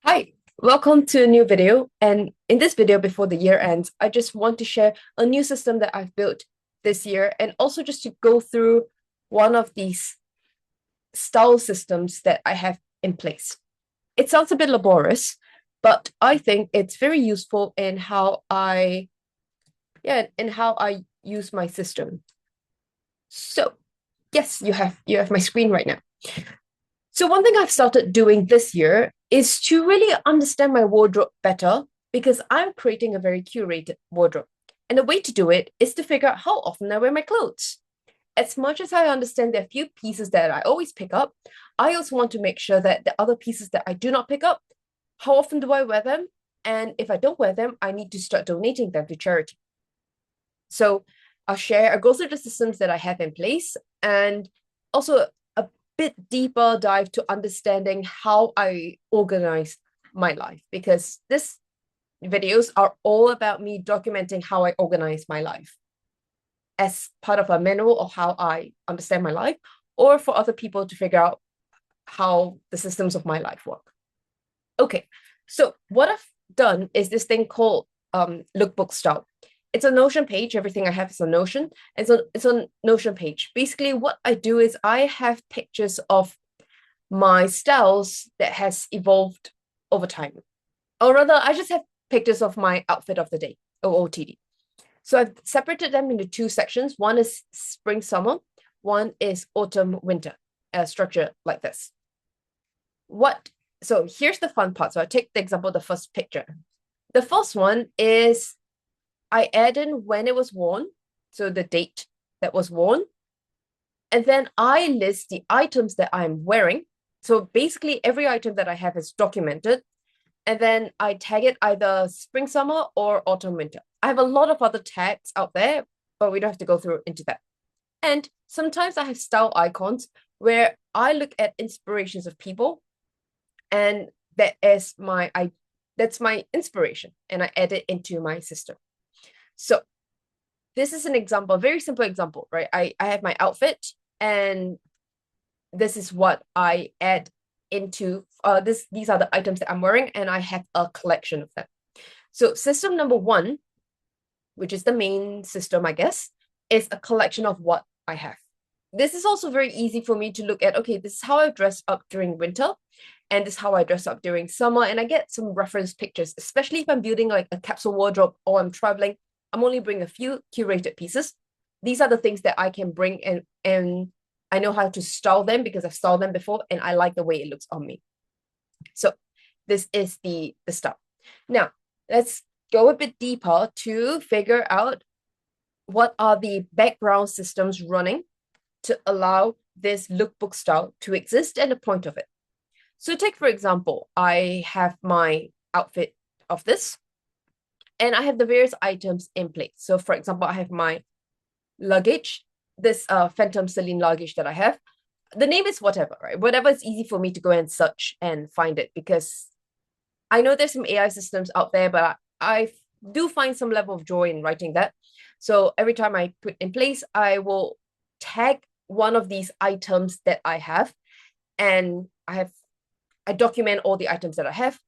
Hi, welcome to a new video. And in this video before the year ends, I just want to share a new system that I've built this year and also just to go through one of these style systems that I have in place. It sounds a bit laborious, but I think it's very useful in how I use my system. So, yes, you have my screen right now. So one thing I've started doing this year is to really understand my wardrobe better because I'm creating a very curated wardrobe. And the way to do it is to figure out how often I wear my clothes. As much as I understand there are a few pieces that I always pick up, I also want to make sure that the other pieces that I do not pick up, how often do I wear them? And if I don't wear them, I need to start donating them to charity. So I'll go through the systems that I have in place and also a bit deeper dive to understanding how I organize my life because this videos are all about me documenting how I organize my life as part of a manual of how I understand my life or for other people to figure out how the systems of my life work. Okay, so what I've done is this thing called lookbook style. It's a Notion page. Everything I have is a Notion. It's a Notion page. Basically, what I do is I have pictures of my styles that has evolved over time. Or rather, I just have pictures of my outfit of the day, OOTD. So I've separated them into two sections. One is spring, summer. One is autumn, winter, structure like this. So here's the fun part. So I take the example of the first picture. The first one is I add in when it was worn, so the date that was worn. And then I list the items that I'm wearing. So basically, every item that I have is documented. And then I tag it either spring, summer, or autumn, winter. I have a lot of other tags out there, but we don't have to go through into that. And sometimes I have style icons where I look at inspirations of people, and that's my inspiration, and I add it into my system. So this is an example, a very simple example, right? I have my outfit, and this is what I add into these are the items that I'm wearing, and I have a collection of them. So system number one, which is the main system, I guess, is a collection of what I have. This is also very easy for me to look at. Okay, this is how I dress up during winter, and this is how I dress up during summer. And I get some reference pictures, especially if I'm building like a capsule wardrobe or I'm traveling. I'm only bringing a few curated pieces. These are the things that I can bring and I know how to style them because I've styled them before and I like the way it looks on me. So this is the style. Now, let's go a bit deeper to figure out what are the background systems running to allow this lookbook style to exist and the point of it. So take, for example, I have my outfit of this, and I have the various items in place. So for example, I have my luggage, this Phantom Celine luggage that I have. The name is whatever, right? Whatever is easy for me to go and search and find it because I know there's some AI systems out there, but I do find some level of joy in writing that. So every time I put in place, I will tag one of these items that I have, and I document all the items that I have,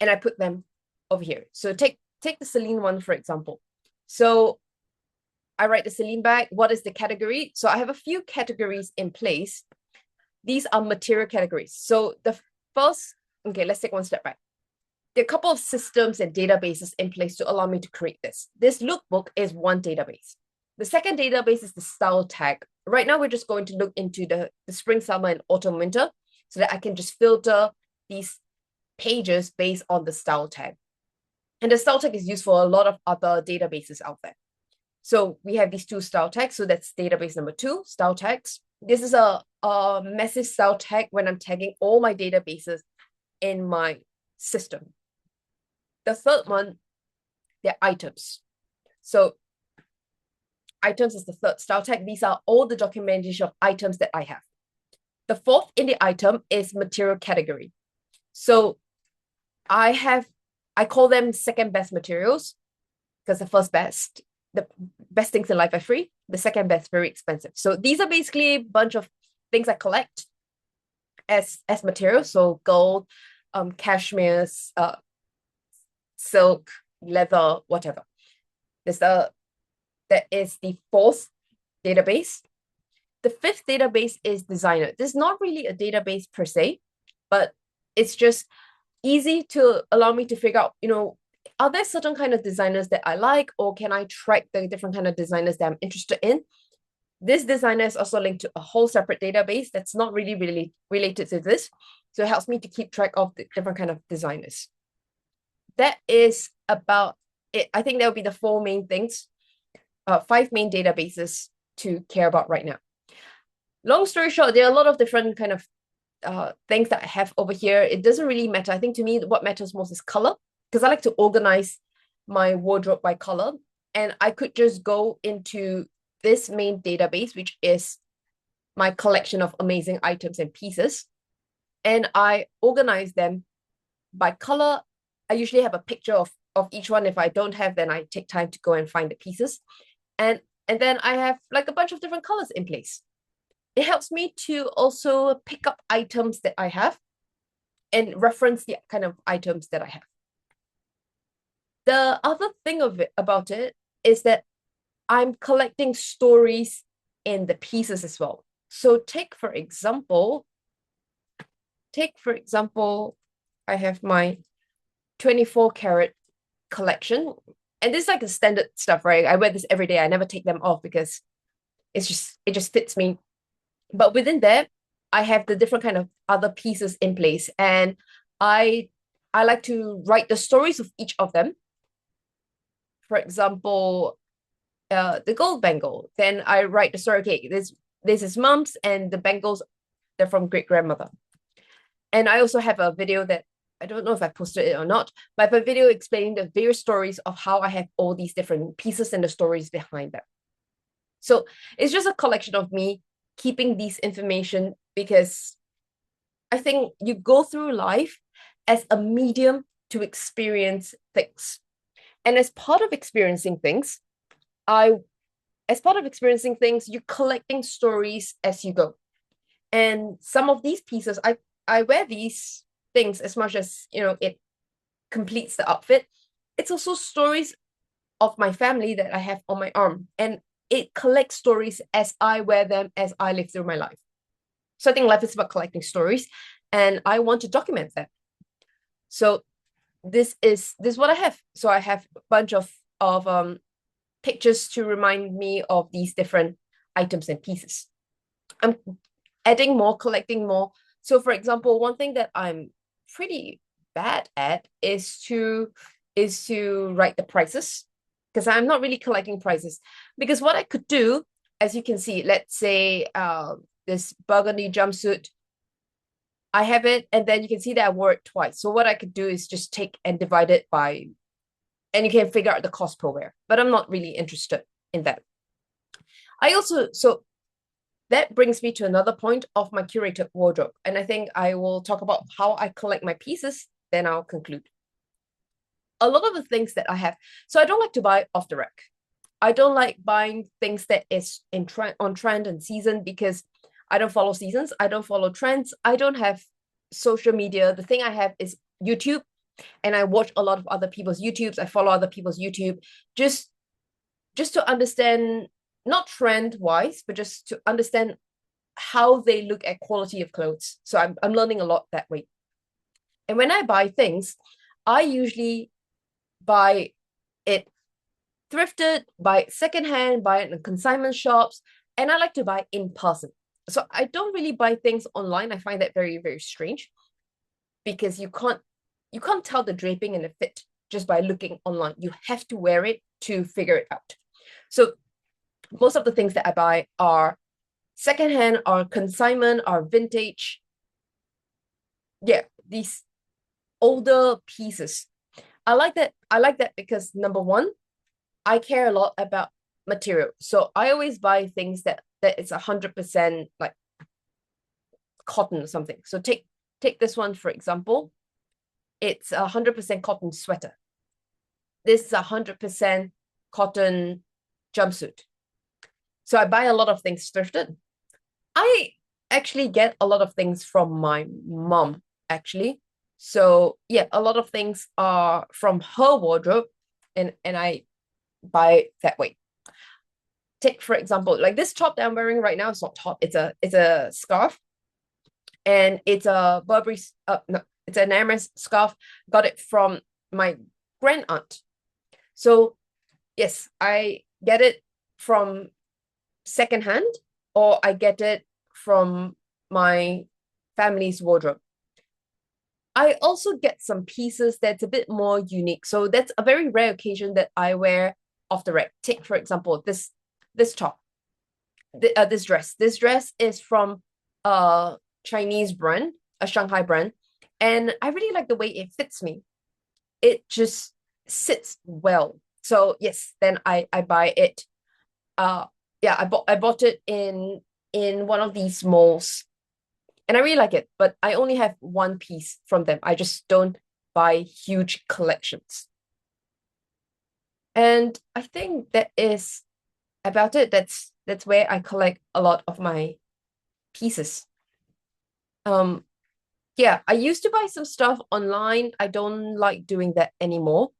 and I put them over here. So take the Celine one, for example. So I write the Celine bag. What is the category? So I have a few categories in place. These are material categories. So the first, okay, let's take one step back. There are a couple of systems and databases in place to allow me to create this. This lookbook is one database. The second database is the style tag. Right now, we're just going to look into the spring, summer, and autumn, winter so that I can just filter these pages based on the style tag. And the style tag is used for a lot of other databases out there. So we have these two style tags. So that's database number two, style tags. This is a massive style tag when I'm tagging all my databases in my system. The third one, they're items. So items is the third style tag. These are all the documentation of items that I have. The fourth in the item is material category. So I call them second best materials because the best things in life are free. The second best, very expensive. So these are basically a bunch of things I collect as materials. So gold, cashmere, silk, leather, whatever. That is the fourth database. The fifth database is designer. This is not really a database per se, but it's just easy to allow me to figure out, are there certain kind of designers that I like, or can I track the different kind of designers that I'm interested in? This designer is also linked to a whole separate database that's not really related to this. So it helps me to keep track of the different kind of designers. That is about it. I think that would be the four main things, five main databases to care about right now. Long story short, there are a lot of different kind of things that I have over here. It doesn't really matter. I think to me, what matters most is color, because I like to organize my wardrobe by color. And I could just go into this main database, which is my collection of amazing items and pieces. And I organize them by color. I usually have a picture of each one. If I don't have, then I take time to go and find the pieces. And then I have like a bunch of different colors in place. It helps me to also pick up items that I have and reference the kind of items that I have. The other thing about it is that I'm collecting stories in the pieces as well. So take for example, I have my 24 karat collection. And this is like the standard stuff, right? I wear this every day. I never take them off because it just fits me. But within that, I have the different kind of other pieces in place. And I like to write the stories of each of them. For example, the gold bangle. Then I write the story, okay, this is mom's, and the bangles, they're from great-grandmother. And I also have a video that, I don't know if I posted it or not, but I have a video explaining the various stories of how I have all these different pieces and the stories behind them. So it's just a collection of me keeping these information, because I think you go through life as a medium to experience things. And as part of experiencing things, you're collecting stories as you go. And some of these pieces, I wear these things as much as, it completes the outfit. It's also stories of my family that I have on my arm. And it collects stories as I wear them, as I live through my life. So I think life is about collecting stories, and I want to document them. So this is what I have. So I have a bunch of pictures to remind me of these different items and pieces. I'm adding more, collecting more. So for example, one thing that I'm pretty bad at is to write the prices, because I'm not really collecting prices. Because what I could do, as you can see, let's say this burgundy jumpsuit, I have it, and then you can see that I wore it twice. So what I could do is just take and divide it by, and you can figure out the cost per wear. But I'm not really interested in that. So that brings me to another point of my curated wardrobe. And I think I will talk about how I collect my pieces, then I'll conclude. A lot of the things that I have, so I don't like to buy off the rack. I don't like buying things that is on trend and season, because I don't follow seasons. I don't follow trends. I don't have social media. The thing I have is YouTube, and I watch a lot of other people's YouTubes. I follow other people's YouTube just to understand, not trend wise, but just to understand how they look at quality of clothes. So I'm learning a lot that way. And when I buy things, I usually buy it thrifted, buy it secondhand, buy it in consignment shops, and I like to buy in person. So I don't really buy things online. I find that very, very strange, because you can't tell the draping and the fit just by looking online. You have to wear it to figure it out. So most of the things that I buy are secondhand, are consignment, are vintage. Yeah, these older pieces. I like that because number one, I care a lot about material. So I always buy things that it's 100% like cotton or something. So take this one, for example. It's 100% cotton sweater. This is 100% cotton jumpsuit. So I buy a lot of things thrifted. I actually get a lot of things from my mom, actually. So yeah, a lot of things are from her wardrobe, and I buy it that way. Take for example, like this top that I'm wearing right now. It's not top. It's a scarf, and it's a Burberry. No, it's an Hermes scarf. Got it from my grand aunt. So yes, I get it from secondhand, or I get it from my family's wardrobe. I also get some pieces that's a bit more unique. So that's a very rare occasion that I wear off the rack. Take, for example, this top, this dress. This dress is from a Chinese brand, a Shanghai brand, and I really like the way it fits me. It just sits well. So yes, then I buy it. Yeah, I bought it in one of these malls, and I really like it, but I only have one piece from them. I just don't buy huge collections. And I think that is about it. That's where I collect a lot of my pieces. Um, yeah, I used to buy some stuff online. I don't like doing that anymore.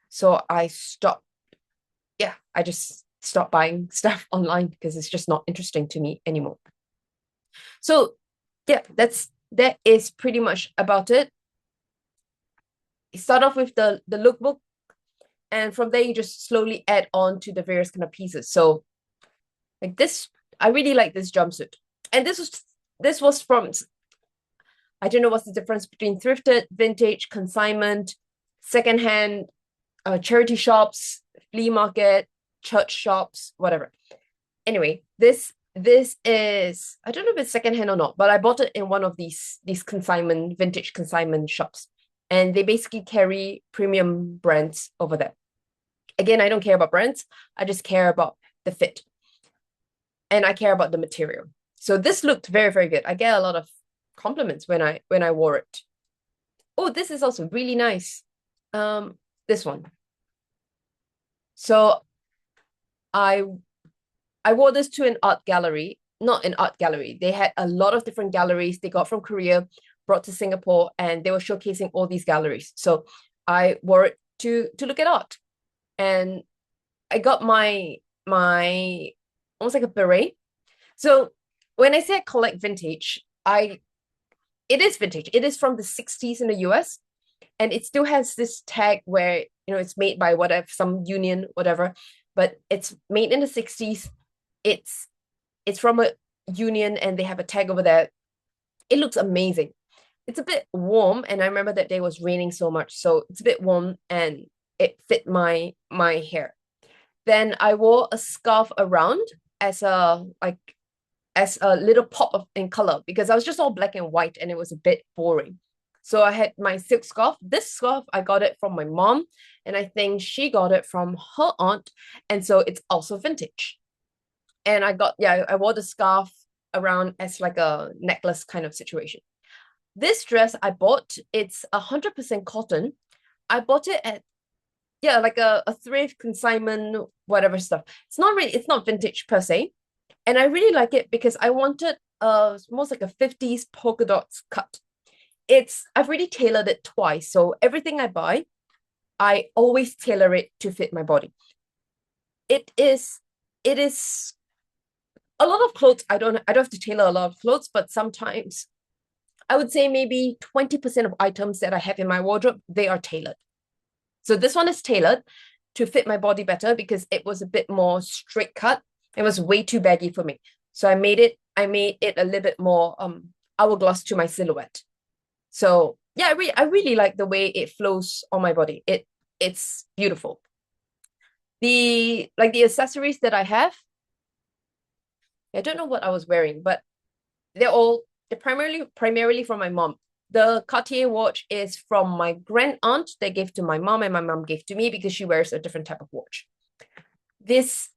So I stopped. Yeah, I just stopped buying stuff online because it's just not interesting to me anymore. So yeah, that is pretty much about it. You start off with the lookbook, and from there you just slowly add on to the various kind of pieces. So like this, I really like this jumpsuit, and this was from, I don't know what's the difference between thrifted, vintage, consignment, secondhand, charity shops, flea market, church shops, whatever. Anyway, this is, I don't know if it's secondhand or not, but I bought it in one of these consignment, vintage consignment shops, and they basically carry premium brands over there. Again, I don't care about brands. I just care about the fit, and I care about the material. So this looked very, very good. I get a lot of compliments when I wore it. Oh, this is also really nice. This one. So I I wore this to an art gallery, not an art gallery. They had a lot of different galleries they got from Korea, brought to Singapore, and they were showcasing all these galleries. So I wore it to look at art, and I got my almost like a beret. So when I say I collect vintage, I it is vintage. It is from the 60s in the US, and it still has this tag where it's made by whatever, some union, whatever, but it's made in the 60s. It's it's from a union, and they have a tag over there. It looks amazing. It's a bit warm, and I remember that day was raining so much, so it's a bit warm, and it fit my hair. Then I wore a scarf around as a little pop of in color, because I was just all black and white and it was a bit boring. So I had my silk scarf. This scarf, I got it from my mom, and I think she got it from her aunt. And so it's also vintage. And I wore the scarf around as like a necklace kind of situation. This dress I bought, it's 100% cotton. I bought it at, yeah, like a thrift consignment, whatever stuff. It's not vintage per se. And I really like it because I wanted almost like a 50s polka dots cut. I've already tailored it twice. So everything I buy, I always tailor it to fit my body. It is a lot of clothes. I don't have to tailor a lot of clothes, but sometimes I would say maybe 20% of items that I have in my wardrobe, they are tailored. So this one is tailored to fit my body better because it was a bit more straight cut. It was way too baggy for me. So I made it a little bit more hourglass to my silhouette. So yeah, I really like the way it flows on my body. It's beautiful. The accessories that I have, I don't know what I was wearing, but they're primarily from my mom. The Cartier watch is from my grand aunt. They gave to my mom, and my mom gave to me because she wears a different type of watch. This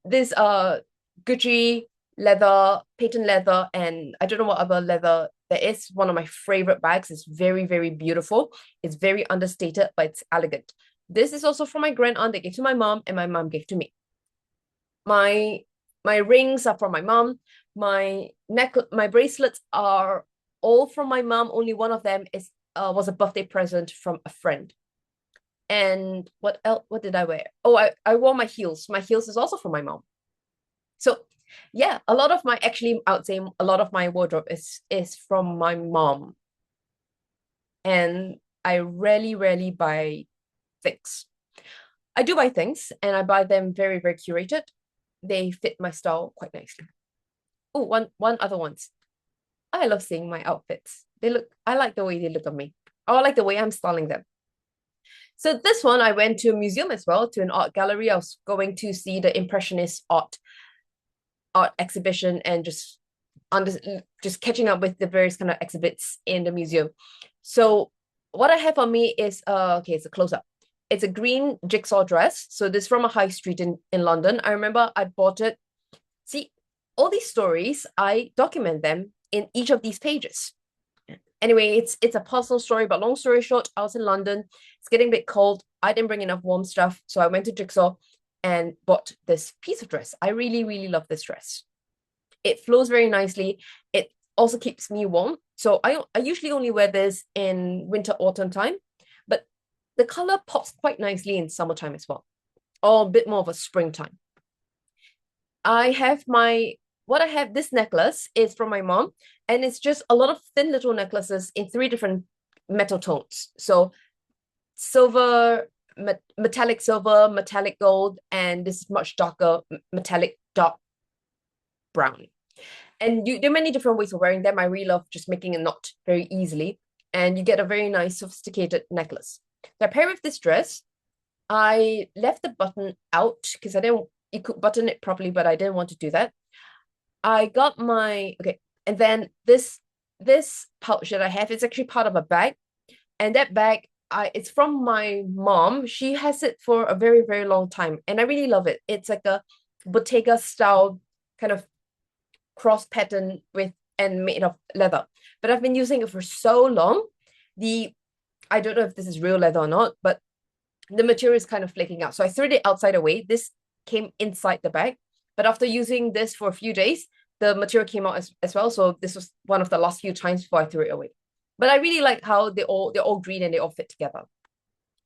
Gucci leather, patent leather, and I don't know what other leather there is. One of my favorite bags. It's very, very beautiful. It's very understated, but it's elegant. This is also from my grand aunt. They gave to my mom, and my mom gave to me. My my rings are from my mom. My bracelets are all from my mom. Only one of them is was a birthday present from a friend. And what else? What did I wear? Oh, I wore my heels. My heels is also from my mom. So yeah, a lot of my actually I would say a lot of my wardrobe is from my mom. And I rarely buy things. I do buy things and I buy them very, very curated. They fit my style quite nicely. Oh, one other ones. I love seeing my outfits. I like the way they look on me. I like the way I'm styling them. So this one, I went to a museum as well, to an art gallery. I was going to see the Impressionist art exhibition and just catching up with the various kind of exhibits in the museum. So what I have on me is okay, it's a close-up. It's a green jigsaw dress. So this is from a high street in London. I remember I bought it. See, all these stories, I document them in each of these pages. Anyway, it's a personal story, but long story short, I was in London. It's getting a bit cold. I didn't bring enough warm stuff, so I went to Jigsaw and bought this piece of dress. I really, really love this dress. It flows very nicely. It also keeps me warm. So I usually only wear this in winter, autumn time, but the color pops quite nicely in summertime as well, or a bit more of a springtime. I have what I have, this necklace is from my mom, and it's just a lot of thin little necklaces in three different metal tones. So silver, metallic silver, metallic gold, and this much darker metallic dark brown. And there are many different ways of wearing them. I really love just making a knot very easily, and you get a very nice sophisticated necklace. So I pair with this dress. I left the button out because I didn't, you could button it properly, but I didn't want to do that. I got my, okay, and then this pouch that I have is actually part of a bag. And that bag, it's from my mom. She has it for a very, very long time. And I really love it. It's like a Bottega style kind of cross pattern with and made of leather. But I've been using it for so long. I don't know if this is real leather or not, but the material is kind of flaking out. So I threw it outside away. This came inside the bag. But after using this for a few days, the material came out as well. So this was one of the last few times before I threw it away. But I really like how they're all green and they all fit together.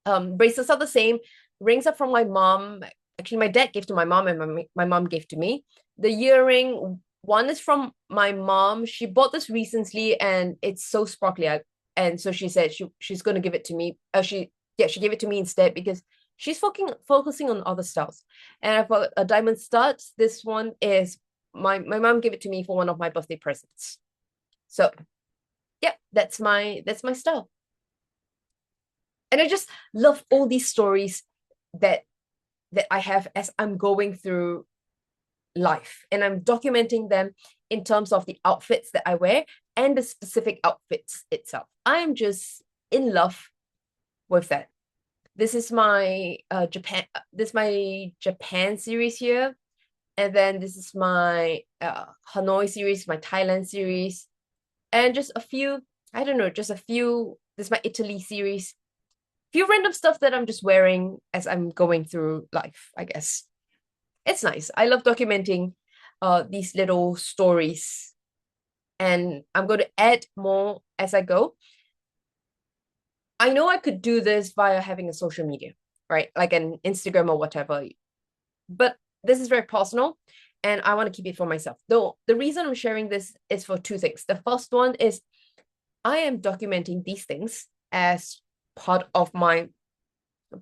Bracelets are the same. Rings are from my mom. Actually, my dad gave to my mom and my mom gave to me. The earring, one is from my mom. She bought this recently and it's so sparkly. And so she said she's going to give it to me. She gave it to me instead because she's focusing on other styles. And I've got a diamond stud. This one is my mom gave it to me for one of my birthday presents. So yeah, that's my style. And I just love all these stories that I have as I'm going through life, and I'm documenting them in terms of the outfits that I wear and the specific outfits itself. I'm just in love with that. This is my Japan series here, and then this is my Hanoi series, my Thailand series, and just a few, I don't know, just a few. This is my Italy series. Few random stuff that I'm just wearing as I'm going through life, I guess. It's nice. I love documenting these little stories, and I'm going to add more as I go. I know I could do this via having a social media, right? Like an Instagram or whatever. But this is very personal and I want to keep it for myself. Though the reason I'm sharing this is for two things. The first one is I am documenting these things as part of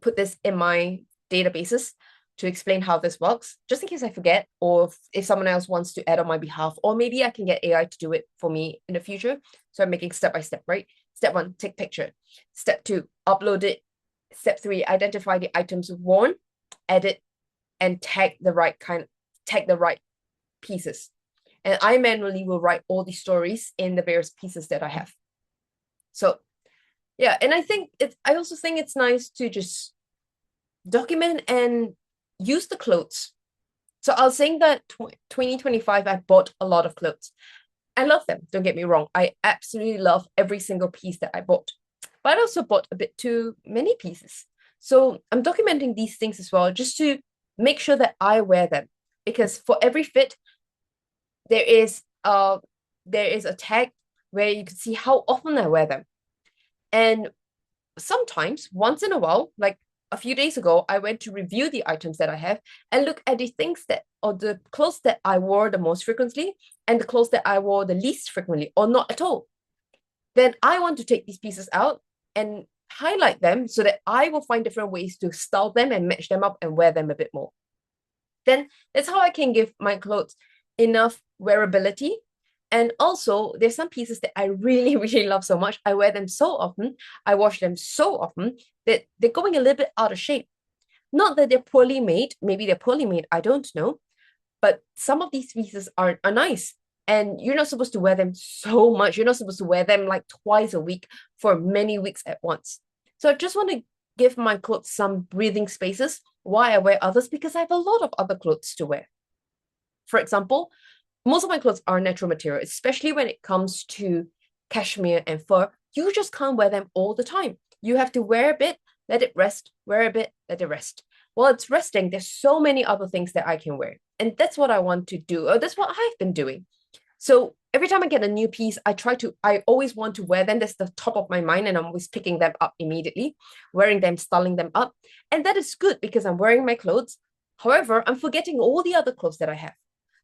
put this in my databases to explain how this works, just in case I forget, or if someone else wants to add on my behalf, or maybe I can get AI to do it for me in the future. So I'm making step by step, right? Step 1, take picture. Step 2, upload it. Step 3, identify the items worn, edit, and tag the right pieces. And I manually will write all the stories in the various pieces that I have. So yeah, and I also think it's nice to just document and use the clothes. So I was saying that 2025, I bought a lot of clothes. I love them, don't get me wrong. I absolutely love every single piece that I bought. But I also bought a bit too many pieces. So I'm documenting these things as well, just to make sure that I wear them. Because for every fit, there is a tag where you can see how often I wear them. And sometimes, once in a while, like a few days ago, I went to review the items that I have and look at the things that, or the clothes that I wore the most frequently and the clothes that I wore the least frequently or not at all. Then I want to take these pieces out and highlight them so that I will find different ways to style them and match them up and wear them a bit more. Then that's how I can give my clothes enough wearability. And also, there's some pieces that I really, really love so much. I wear them so often, I wash them so often that they're going a little bit out of shape. Not that they're poorly made, maybe they're poorly made, I don't know. But some of these pieces are nice. And you're not supposed to wear them so much. You're not supposed to wear them like twice a week for many weeks at once. So I just want to give my clothes some breathing spaces while I wear others because I have a lot of other clothes to wear. For example, most of my clothes are natural material, especially when it comes to cashmere and fur. You just can't wear them all the time. You have to wear a bit, let it rest, wear a bit, let it rest. While it's resting, there's so many other things that I can wear. And that's what I want to do, or that's what I've been doing. So every time I get a new piece, I always want to wear them. That's the top of my mind, and I'm always picking them up immediately, wearing them, styling them up. And that is good because I'm wearing my clothes. However, I'm forgetting all the other clothes that I have.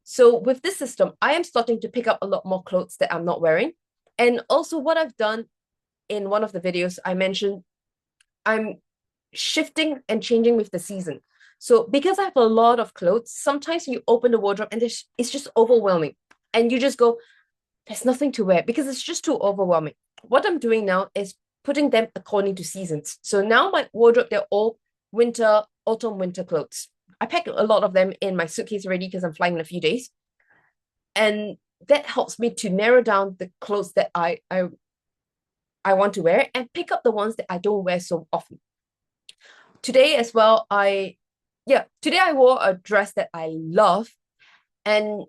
So with this system, I am starting to pick up a lot more clothes that I'm not wearing. And also what I've done in one of the videos, I mentioned I'm shifting and changing with the season. So because I have a lot of clothes, sometimes you open the wardrobe and it's just overwhelming. And you just go, there's nothing to wear because it's just too overwhelming. What I'm doing now is putting them according to seasons. So now my wardrobe, they're all winter, autumn, winter clothes. I packed a lot of them in my suitcase already because I'm flying in a few days. And that helps me to narrow down the clothes that I want to wear and pick up the ones that I don't wear so often. Today as well, today I wore a dress that I love. And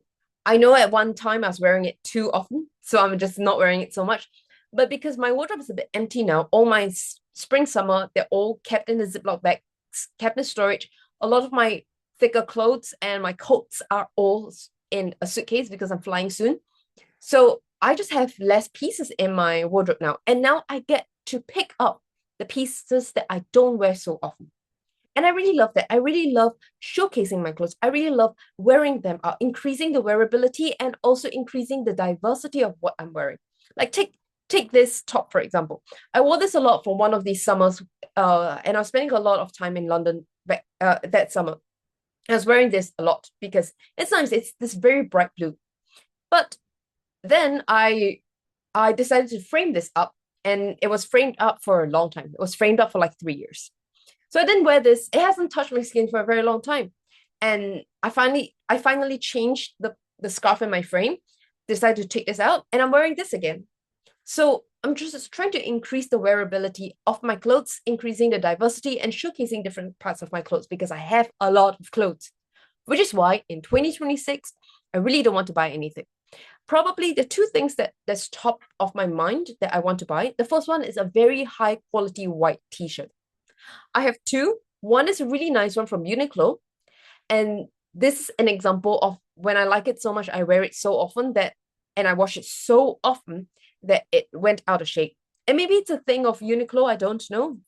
I know at one time I was wearing it too often, so I'm just not wearing it so much. But because my wardrobe is a bit empty now, all my spring, summer, they're all kept in the Ziploc bags, kept in storage. A lot of my thicker clothes and my coats are all in a suitcase because I'm flying soon. So I just have less pieces in my wardrobe now. And now I get to pick up the pieces that I don't wear so often. And I really love that. I really love showcasing my clothes. I really love wearing them out, increasing the wearability and also increasing the diversity of what I'm wearing. Like take this top, for example. I wore this a lot for one of these summers, and I was spending a lot of time in London that summer. I was wearing this a lot because it's nice. It's this very bright blue. But then I decided to frame this up, and it was framed up for a long time. It was framed up for like 3 years. So I didn't wear this. It hasn't touched my skin for a very long time. And I finally changed the scarf in my frame, decided to take this out, and I'm wearing this again. So I'm just trying to increase the wearability of my clothes, increasing the diversity and showcasing different parts of my clothes because I have a lot of clothes, which is why in 2026, I really don't want to buy anything. Probably the two things that's top of my mind that I want to buy. The first one is a very high quality white t-shirt. I have two. One is a really nice one from Uniqlo. And this is an example of when I like it so much, I wear it so often and I wash it so often that it went out of shape. And maybe it's a thing of Uniqlo, I don't know.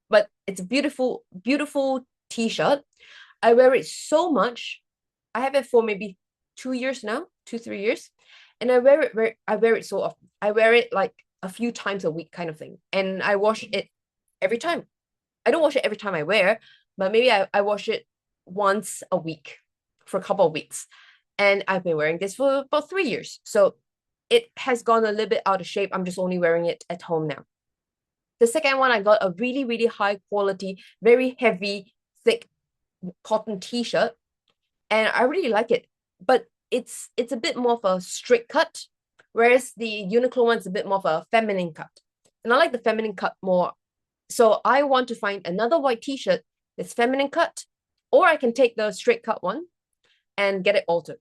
But it's a beautiful, beautiful t-shirt. I wear it so much. I have it for maybe 2 years now, 3 years. And I wear it so often. I wear it like a few times a week kind of thing. And I wash it every time. I don't wash it every time I wear, but maybe I wash it once a week for a couple of weeks. And I've been wearing this for about 3 years. So it has gone a little bit out of shape. I'm just only wearing it at home now. The second one, I got a really, really high quality, very heavy, thick cotton t-shirt. And I really like it. But it's a bit more of a straight cut, whereas the Uniqlo one's a bit more of a feminine cut. And I like the feminine cut more. So I want to find another white t-shirt that's feminine cut, or I can take the straight cut one and get it altered.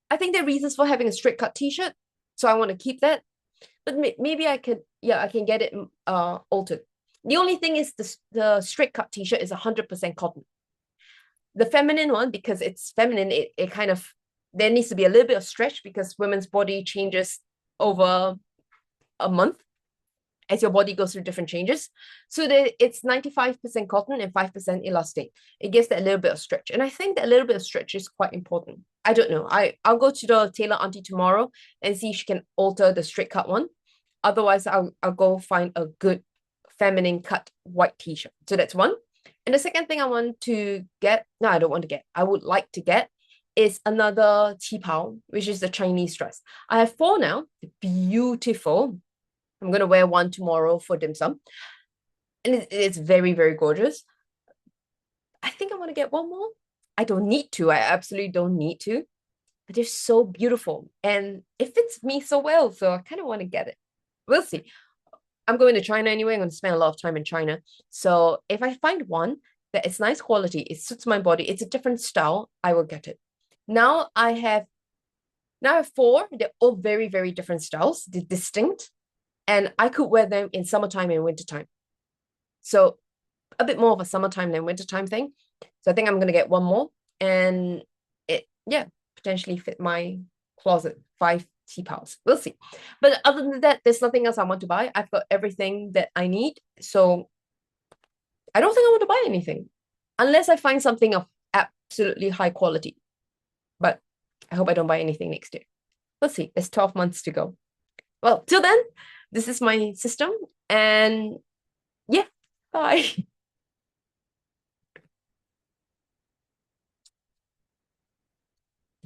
I think there are reasons for having a straight cut t-shirt, so I want to keep that. But maybe I can get it altered. The only thing is the straight cut t-shirt is 100% cotton. The feminine one, because it's feminine, it kind of, there needs to be a little bit of stretch because women's body changes over a month. as your body goes through different changes. So that it's 95% cotton and 5% elastic. It gives that little bit of stretch. And I think that a little bit of stretch is quite important. I don't know. I'll go to the tailor auntie tomorrow and see if she can alter the straight cut one. Otherwise, I'll go find a good feminine cut white t-shirt. So that's one. And the second thing I want to get, no, I don't want to get, I would like to get is another qipao, which is the Chinese dress. I have four now, beautiful. I'm going to wear one tomorrow for dim sum. And it's very, very gorgeous. I think I want to get one more. I don't need to. I absolutely don't need to. But they're so beautiful. And it fits me so well. So I kind of want to get it. We'll see. I'm going to China anyway. I'm going to spend a lot of time in China. So if I find one that is nice quality, it suits my body, it's a different style, I will get it. Now I have four. They're all very, very different styles. They're distinct. And I could wear them in summertime and wintertime. So a bit more of a summertime than wintertime thing. So I think I'm going to get one more. And it, yeah, potentially fit my closet. 5 qipao. We'll see. But other than that, there's nothing else I want to buy. I've got everything that I need. So I don't think I want to buy anything. Unless I find something of absolutely high quality. But I hope I don't buy anything next year. We'll see. There's 12 months to go. Well, till then, this is my system. And yeah, bye.